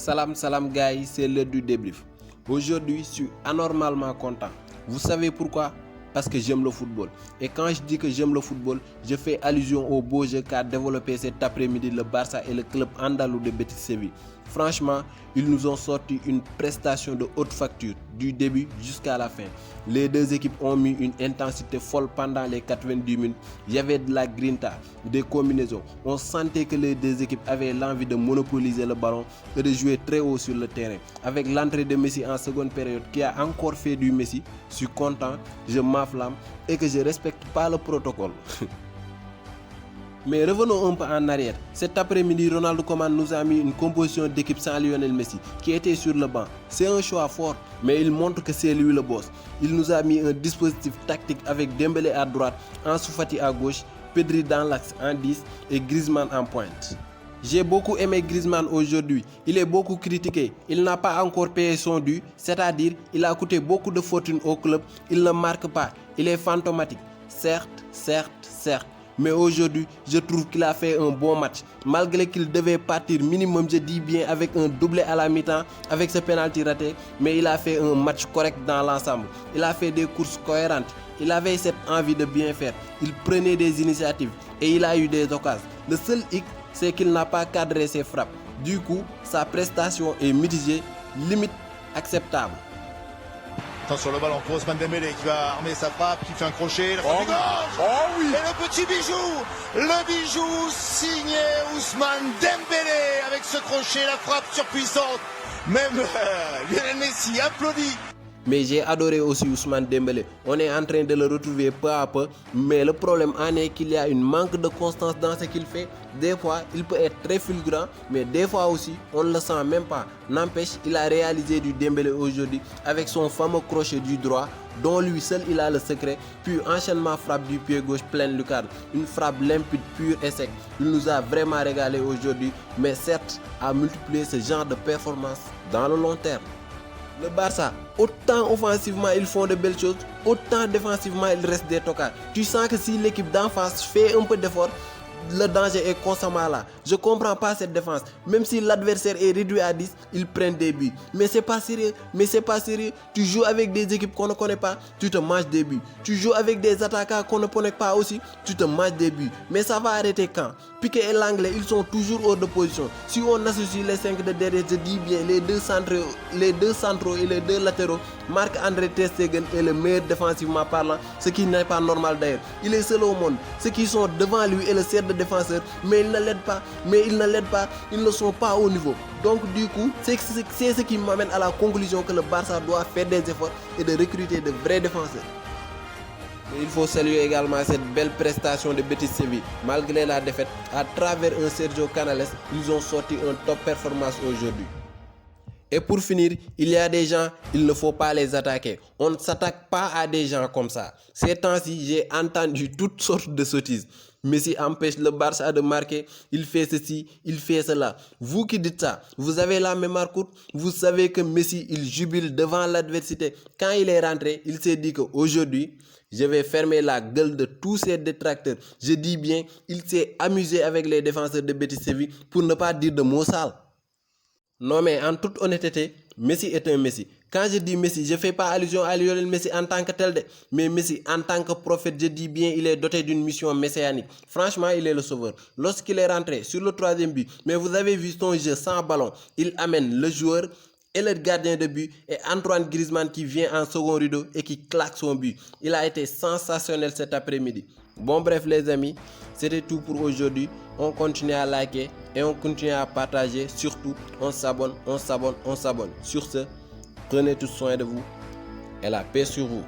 Salam guys, c'est l'heure du débrief. Aujourd'hui, je suis anormalement content. Vous savez pourquoi? Parce que j'aime le football. Et quand je dis que j'aime le football, je fais allusion au beau jeu qu'a développé cet après-midi le Barça et le club andalou de Betis Séville. Franchement, ils nous ont sorti une prestation de haute facture du début jusqu'à la fin. Les deux équipes ont mis une intensité folle pendant les 90 minutes. Il y avait de la grinta, des combinaisons. On sentait que les deux équipes avaient l'envie de monopoliser le ballon et de jouer très haut sur le terrain. Avec l'entrée de Messi en seconde période qui a encore fait du Messi, je suis content, je m'enflamme et que je ne respecte pas le protocole. Mais revenons un peu en arrière. Cet après-midi, Ronald Koeman nous a mis une composition d'équipe sans Lionel Messi, qui était sur le banc. C'est un choix fort, mais il montre que c'est lui le boss. Il nous a mis un dispositif tactique avec Dembélé à droite, Ansu Fati à gauche, Pedri dans l'axe en 10 et Griezmann en pointe. J'ai beaucoup aimé Griezmann aujourd'hui. Il est beaucoup critiqué. Il n'a pas encore payé son dû, c'est-à-dire il a coûté beaucoup de fortune au club. Il ne marque pas. Il est fantomatique. Certes. Mais aujourd'hui, je trouve qu'il a fait un bon match. Malgré qu'il devait partir minimum, je dis bien, avec un doublé à la mi-temps, avec ce penalty raté. Mais il a fait un match correct dans l'ensemble. Il a fait des courses cohérentes. Il avait cette envie de bien faire. Il prenait des initiatives et il a eu des occasions. Le seul hic, c'est qu'il n'a pas cadré ses frappes. Du coup, sa prestation est mitigée, limite acceptable. Attention le ballon pour Ousmane Dembélé qui va armer sa frappe, qui fait un crochet, la frappe du gauche. Oh oui. Et le petit bijou signé Ousmane Dembélé avec ce crochet, la frappe surpuissante. Même Lionel Messi applaudit. Mais j'ai adoré aussi Ousmane Dembélé. On est en train de le retrouver peu à peu. Mais le problème en est qu'il y a une manque de constance dans ce qu'il fait. Des fois, il peut être très fulgurant, mais des fois aussi, on ne le sent même pas. N'empêche, il a réalisé du Dembélé aujourd'hui avec son fameux crochet du droit, dont lui seul il a le secret. Puis enchaînement frappe du pied gauche pleine lucarne. Une frappe limpide, pure et sec. Il nous a vraiment régalé aujourd'hui, mais certes, à multiplier ce genre de performance dans le long terme. Le Barça, autant offensivement ils font de belles choses, autant défensivement il reste des tocards. Tu sens que si l'équipe d'en face fait un peu d'effort, le danger est constamment là. Je ne comprends pas cette défense. Même si l'adversaire est réduit à 10, ils prennent des buts. Mais c'est pas sérieux. Tu joues avec des équipes qu'on ne connaît pas, tu te manges des buts. Tu joues avec des attaquants qu'on ne connaît pas aussi, tu te manges des buts. Mais ça va arrêter quand? Piqué et Langlais, ils sont toujours hors de position. Si on associe les 5 de derrière, je dis bien, les deux centraux et les deux latéraux, Marc-André Ter Stegen est le meilleur défensivement parlant, ce qui n'est pas normal d'ailleurs. Il est seul au monde. Ceux qui sont devant lui et le cercle de défenseurs, mais ils ne l'aident pas, ils ne sont pas au niveau. Donc du coup, c'est ce qui m'amène à la conclusion que le Barça doit faire des efforts et de recruter de vrais défenseurs. Mais il faut saluer également cette belle prestation de Betis Séville. Malgré la défaite, à travers un Sergio Canales, ils ont sorti une top performance aujourd'hui. Et pour finir, il y a des gens, il ne faut pas les attaquer. On ne s'attaque pas à des gens comme ça. Ces temps-ci, j'ai entendu toutes sortes de sottises. Messi empêche le Barça de marquer, il fait ceci, il fait cela. Vous qui dites ça, vous avez la mémoire courte, vous savez que Messi, il jubile devant l'adversité. Quand il est rentré, il s'est dit qu'aujourd'hui, je vais fermer la gueule de tous ces détracteurs. Je dis bien, il s'est amusé avec les défenseurs de Betis Séville pour ne pas dire de mots sales. Non mais en toute honnêteté, Messi est un Messi. Quand je dis Messi, je ne fais pas allusion à Lionel Messi en tant que tel, mais Messi en tant que prophète, je dis bien, il est doté d'une mission messianique. Franchement, il est le sauveur. Lorsqu'il est rentré sur le troisième but, mais vous avez vu son jeu sans ballon, il amène le joueur et le gardien de but et Antoine Griezmann qui vient en second rideau et qui claque son but. Il a été sensationnel cet après-midi. Bon bref les amis, c'était tout pour aujourd'hui. On continue à liker et on continue à partager. Surtout, on s'abonne. Sur ce, prenez tout soin de vous et la paix sur vous.